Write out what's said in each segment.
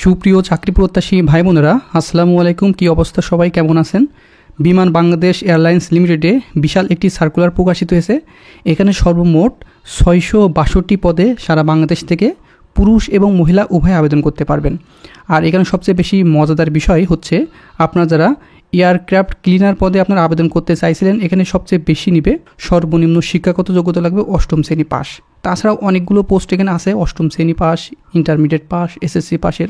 সুপ্রিয় চাকরি প্রত্যাশী ভাই বোনেরা, আসসালামু আলাইকুম। কি অবস্থা, সবাই কেমন আছেন? বিমান বাংলাদেশ এয়ারলাইন্স লিমিটেডে বিশাল একটি সার্কুলার প্রকাশিত হয়েছে। এখানে সর্বমোট 662 পদে সারা বাংলাদেশ থেকে পুরুষ এবং মহিলা উভয় আবেদন করতে পারবেন। আর এখানে সবচেয়ে বেশি মজাদার বিষয় হচ্ছে, আপনারা যারা এয়ারক্রাফট ক্লিনার পদে আপনারা আবেদন করতে চাইছিলেন, এখানে সবচেয়ে বেশি নিবে। সর্বনিম্ন শিক্ষাগত যোগ্যতা লাগবে 8ম শ্রেণী পাস। তাছাড়াও অনেকগুলো পোস্ট এখানে আছে, 8ম শ্রেণী পাস, ইন্টারমিডিয়েট পাস, এসএসসি পাসের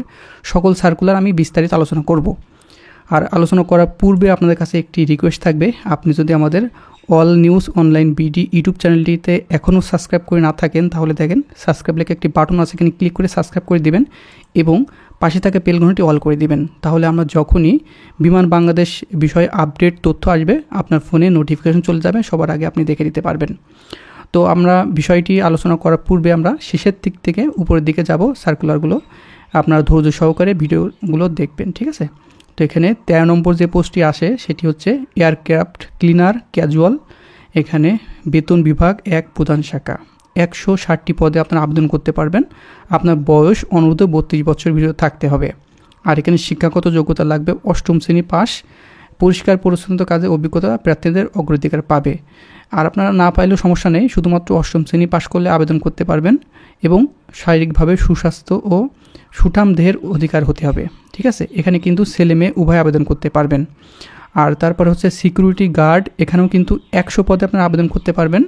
সকল সার্কুলার আমি বিস্তারিত আলোচনা করব। আর আলোচনা করার পূর্বে আপনাদের কাছে একটি রিকোয়েস্ট থাকবে, আপনি যদি আমাদের all news online BD YouTube চ্যানেলটিতে এখনও সাবস্ক্রাইব করে না থাকেন, তাহলে দেখেন সাবস্ক্রাইব লেখা একটি বাটন আছে, এখানে ক্লিক করে সাবস্ক্রাইব করে দিবেন এবং পাশে থাকা বেল ঘন্টাটি অল করে দিবেন। তাহলে আমরা যখনই বিমান বাংলাদেশ বিষয়ে আপডেট তথ্য আসবে, আপনার ফোনে নোটিফিকেশন চলে যাবে, সবার আগে আপনি দেখে নিতে পারবেন। তো আমরা বিষয়টি আলোচনা করার পূর্বে আমরা শেষের দিক থেকে উপরের দিকে যাব। সার্কুলারগুলো আপনারা ধৈর্য সহকারে ভিডিওগুলো দেখবেন, ঠিক আছে? তো এখানে 13 নম্বর যে পোস্টটি আসে সেটি হচ্ছে এয়ারক্রাফট ক্লিনার ক্যাজুয়াল। এখানে বেতন বিভাগ 1 প্রধান শাখা, 160টি পদে আপনারা আবেদন করতে পারবেন। আপনার বয়স অনূর্ধ্ব 32 বছর ভিতরে থাকতে হবে। আর এখানে শিক্ষাগত যোগ্যতা লাগবে 8ম শ্রেণী পাস। পরিষ্কার পরিচ্ছন্ন কাজে অভিজ্ঞতা প্রার্থীদের অগ্রাধিকার পাবে। আর আপনারা না পাইলেও সমস্যা নেই, শুধুমাত্র 8ম শ্রেণী পাস করলে আবেদন করতে পারবেন এবং শারীরিকভাবে সুস্বাস্থ্য ও সুঠাম দেহের অধিকার হতে হবে, ঠিক আছে? এখানে কিন্তু ছেলে মেয়ে উভয় আবেদন করতে পারবেন। আর তারপরে হচ্ছে সিকিউরিটি গার্ড, এখানেও কিন্তু 100 পদে আপনারা আবেদন করতে পারবেন।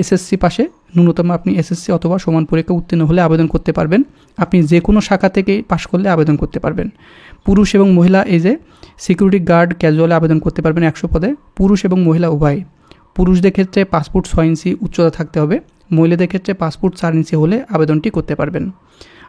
এসএসসি পাশে ন্যূনতম আপনি এসএসসি অথবা সমান পরীক্ষা উত্তীর্ণ হলে আবেদন করতে পারবেন। আপনি যে কোনো শাখা থেকে পাশ করলে আবেদন করতে পারবেন। পুরুষ এবং মহিলা, এই যে সিকিউরিটি গার্ড ক্যাজুয়ালে আবেদন করতে পারবেন 100 পদে, পুরুষ এবং মহিলা উভয়। পুরুষদের ক্ষেত্রে পাসপোর্ট 6 ইঞ্চি উচ্চতা থাকতে হবে, মহিলাদের ক্ষেত্রে পাসপোর্ট 4 ইঞ্চি হলে আবেদনটি করতে পারবেন।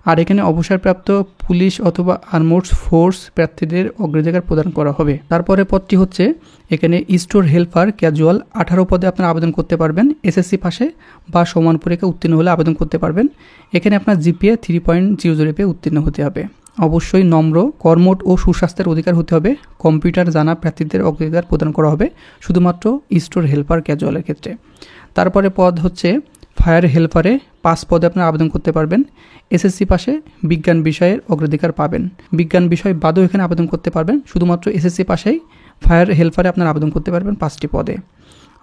আর এখানে অবসরপ্রাপ্ত পুলিশ অথবা আর্মড ফোর্স প্রার্থীদের অগ্রাধিকার প্রদান করা হবে। তারপরে পদটি হচ্ছে এখানে স্টোর হেল্পার ক্যাজুয়াল, 18 পদে আপনারা আবেদন করতে পারবেন। এসএসসি পাশে বা সমান পরীক্ষা উত্তীর্ণ হলে আবেদন করতে পারবেন। এখানে আপনার জিপিএ 3.00 পেয়ে উত্তীর্ণ হতে হবে। অবশ্যই নম্র, কর্মঠ ও সুস্বাস্থ্যের অধিকার হতে হবে। কম্পিউটার জানা প্রার্থীদের অগ্রাধিকার প্রদান করা হবে শুধুমাত্র স্টোর হেল্পার ক্যাজুয়ালের ক্ষেত্রে। তারপরে পদ হচ্ছে ফায়ার হেল্পারে 5 পদে আপনারা আবেদন করতে পারবেন। এসএসসি পাশে বিজ্ঞান বিষয়ের অগ্রাধিকার পাবেন। বিজ্ঞান বিষয় বাদেও এখানে আবেদন করতে পারবেন, শুধুমাত্র এসএসসি পাশেই ফায়ার হেল্পারে আপনারা আবেদন করতে পারবেন 5টি পদে।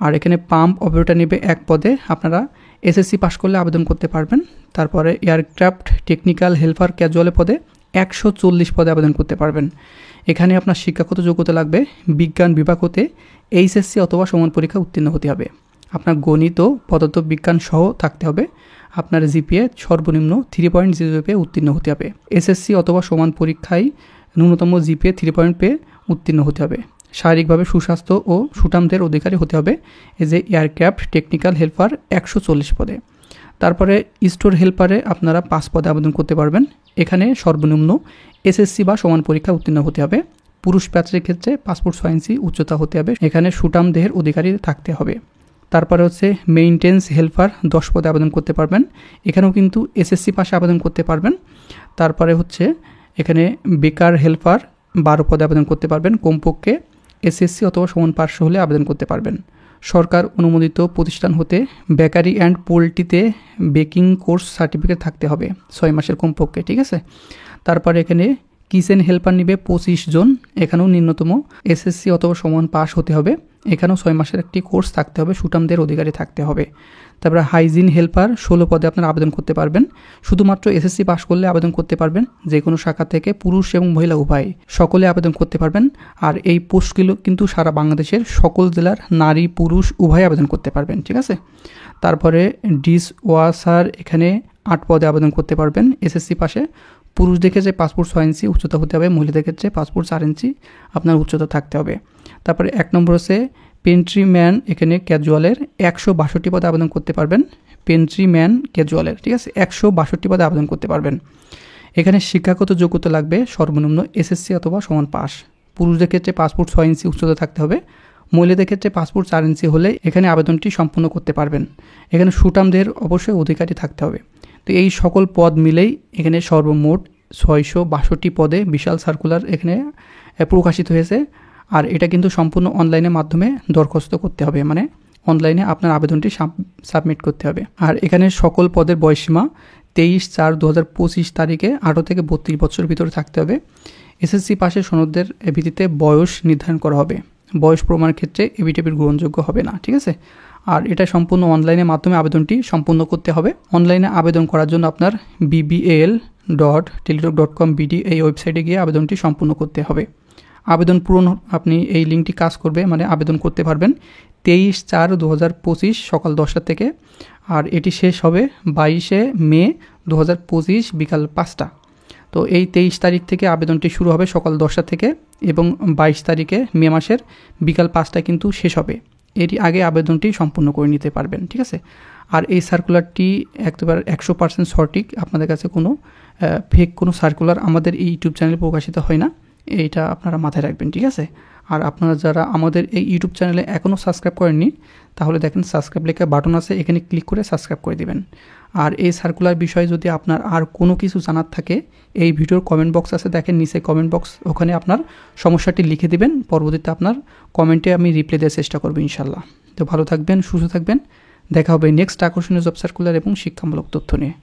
আর এখানে পাম্প অপারেটর নেবে 1 পদে, আপনারা এসএসসি পাশ করলে আবেদন করতে পারবেন। তারপরে এয়ারক্রাফট টেকনিক্যাল হেল্পার ক্যাজুয়াল পদে 140 পদে আবেদন করতে পারবেন। এখানে আপনার শিক্ষাগত যোগ্যতা লাগবে বিজ্ঞান বিভাগ হতে এইচএসসি অথবা সমান পরীক্ষা উত্তীর্ণ হতে হবে। আপনার গণিত ও পদার্থ বিজ্ঞান সহ থাকতে হবে। আপনার জিপিএ সর্বনিম্ন 3.00 পেয়ে উত্তীর্ণ হতে হবে। এসএসসি অথবা সমান পরীক্ষায় ন্যূনতম জিপিএ 3 পেয়ে উত্তীর্ণ হতে হবে। শারীরিকভাবে সুস্বাস্থ্য ও সুঠামদের অধিকারী হতে হবে। এই যে এয়ারক্রাফট টেকনিক্যাল হেল্পার 140 পদে। তারপরে স্টোর হেল্পারে আপনারা 5 পদে আবেদন করতে পারবেন। এখানে সর্বনিম্ন এসএসসি বা সমান পরীক্ষা উত্তীর্ণ হতে হবে। পুরুষ প্রার্থীর ক্ষেত্রে পাসপোর্ট 6 ইঞ্চি উচ্চতা হতে হবে। এখানে সুঠাম দেহের অধিকারী থাকতে হবে। তারপরে হচ্ছে মেইনটেন্স হেল্পার 10 পদে আবেদন করতে পারবেন। এখানেও কিন্তু এসএসসি পাশে আবেদন করতে পারবেন। তারপরে হচ্ছে এখানে বেকার হেল্পার 12 পদে আবেদন করতে পারবেন। কমপক্ষে এসএসসি অথবা সমান পাশ হলে আবেদন করতে পারবেন। সরকার অনুমোদিত প্রতিষ্ঠান হতে বেকারি অ্যান্ড পোল্ট্রিতে বেকিং কোর্স সার্টিফিকেট থাকতে হবে 6 মাসের কমপক্ষে, ঠিক আছে? তারপরে এখানে কিচেন হেল্পার নিবে 25 জন। এখানেও ন্যূনতম এসএসসি অথবা সমান পাস হতে হবে। এখানেও 6 মাসের একটি কোর্স থাকতে হবে, সুঠামদের অধিকারী থাকতে হবে। তারপরে হাইজিন হেল্পার 16 পদে আপনারা আবেদন করতে পারবেন। শুধুমাত্র এসএসসি পাস করলে আবেদন করতে পারবেন। যে কোনো শাখা থেকে পুরুষ এবং মহিলা উভয় সকলে আবেদন করতে পারবেন। আর এই পোস্টগুলো কিন্তু সারা বাংলাদেশের সকল জেলার নারী পুরুষ উভয় আবেদন করতে পারবেন, ঠিক আছে? তারপরে ডিশ ওয়াশার, এখানে 8 পদে আবেদন করতে পারবেন এসএসসি পাশে। পুরুষদের ক্ষেত্রে পাসপোর্ট 6 ইঞ্চি উচ্চতা হতে হবে, মহিলাদের ক্ষেত্রে পাসপোর্ট 4 ইঞ্চি আপনার উচ্চতা থাকতে হবে। তারপরে 1 নম্বর হচ্ছে পেন্ট্রি ম্যান, এখানে ক্যাজুয়ালের 162 পদে আবেদন করতে পারবেন। পেন্ট্রি ম্যান ক্যাজুয়ালের, ঠিক আছে? 162 পদে আবেদন করতে পারবেন। এখানে শিক্ষাগত যোগ্যতা লাগবে সর্বনিম্ন এসএসসি অথবা সমান পাস। পুরুষদের ক্ষেত্রে পাসপোর্ট 6 ইঞ্চি উচ্চতা থাকতে হবে, মহিলাদের ক্ষেত্রে পাসপোর্ট 4 ইঞ্চি হলে এখানে আবেদনটি সম্পূর্ণ করতে পারবেন। এখানে সুঠামদের অবশ্যই অধিকারী থাকতে হবে। তো এই সকল পদ মিলেই এখানে সর্বমোট 662 পদে বিশাল সার্কুলার এখানে প্রকাশিত হয়েছে। আর এটা কিন্তু সম্পূর্ণ অনলাইনের মাধ্যমে দরখাস্ত করতে হবে, মানে অনলাইনে আপনার আবেদনটি সাবমিট করতে হবে। আর এখানে সকল পদের বয়সসীমা 23/4/2025 তারিখে 18 থেকে 32 বছরের ভিতরে থাকতে হবে। এসএসসি পাশের সনদের ভিত্তিতে বয়স নির্ধারণ করা হবে। বয়স প্রমাণের ক্ষেত্রে এফিডেভিট গ্রহণযোগ্য হবে না, ঠিক আছে। আর এটা সম্পূর্ণ অনলাইনের মাধ্যমে আবেদনটি সম্পূর্ণ করতে হবে। অনলাইনে aবেদন করার জন্য আপনার bbal.teletalk.com BD এই ওয়েবসাইটে গিয়ে আবেদনটি সম্পূর্ণ করতে হবে। আবেদন পূরণ আপনি এই লিঙ্কটি কাজ করবে, মানে আবেদন করতে পারবেন 23/4/2025 সকাল 10টা থেকে, আর এটি শেষ হবে 22শে মে 2025 বিকাল 5টা। তো এই 23 তারিখ থেকে আবেদনটি শুরু হবে সকাল 10টা থেকে এবং 22 তারিখে মে মাসের বিকাল 5টায় কিন্তু শেষ হবে। এটি আগে আবেদনটি সম্পূর্ণ করে নিতে পারবেন, ঠিক আছে। আর এই সার্কুলারটি একেবারে 100% সঠিক, আপনাদের কাছে কোনো ফেক কোনো সার্কুলার আমাদের এই ইউটিউব চ্যানেলে প্রকাশিত হয় না, এইটা আপনারা মাথায় রাখবেন, ঠিক আছে। আর আপনারা যারা আমাদের এই ইউটিউব চ্যানেলে এখনও সাবস্ক্রাইব করেননি, তাহলে দেখেন সাবস্ক্রাইব লেখা বাটন আছে, এখানে ক্লিক করে সাবস্ক্রাইব করে দিবেন। আর এই সার্কুলার বিষয়ে যদি আপনার আর কোনো কিছু জানার থাকে, এই ভিডিওর কমেন্ট বক্স আছে, দেখেন নিচে কমেন্ট বক্স, ওখানে আপনার সমস্যাটি লিখে দিবেন, পরবর্তীতে আপনার কমেন্টে আমি রিপ্লাই দেওয়ার চেষ্টা করব ইনশাল্লাহ। তো ভালো থাকবেন, সুস্থ থাকবেন, দেখা হবে নেক্সট আকর্ষণীয় জব সার্কুলার এবং শিক্ষামূলক তথ্য নিয়ে।